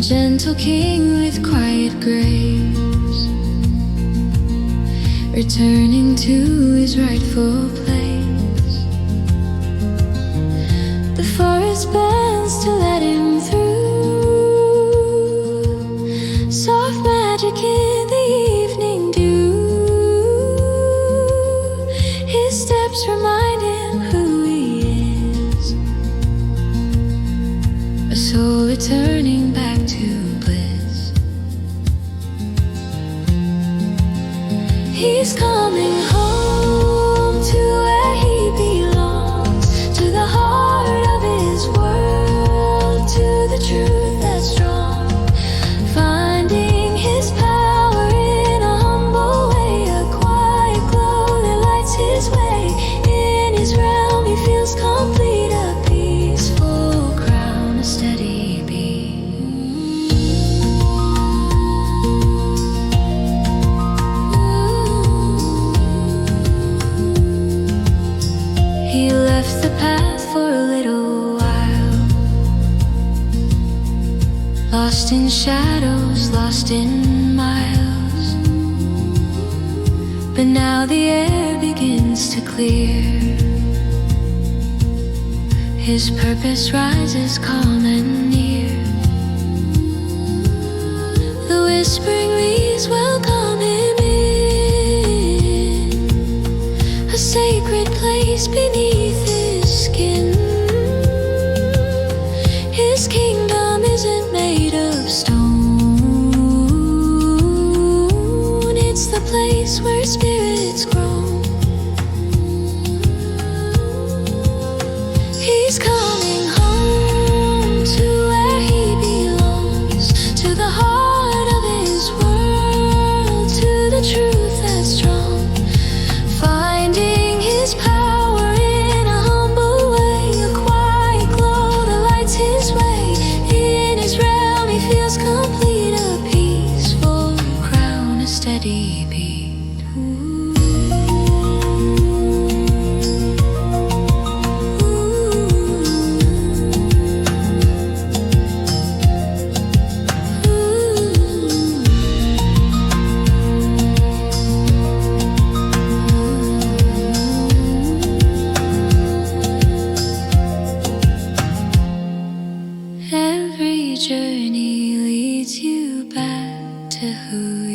gentle king with quiet grace, returning to his rightful place. The forest bends to let him through, soft magic in the evening dew. His steps remind him who he is, a soul returning back to bliss. He's coming home to where he belongs, to the heart of his world, to the truth that's strong, finding his power in a humble way, a quiet glow that lights his way. In his realm he feels complete, a peaceful crown, a steady beat. He left the path for a little while, lost in shadows, lost in miles. But now the air begins to clear, his purpose rises calm and near. The whispering leaves welcome him in, a sacred place beneath his skin. His kingdom isn't made of stone, it's the place where spirits grow. He's coming home to where he belongs, to the heart of his world, to the truth that's strong, finding his power in a humble way, a quiet glow that lights his way. In his realm he feels complete, a peaceful crown, a steady beat. Every journey leads you back to who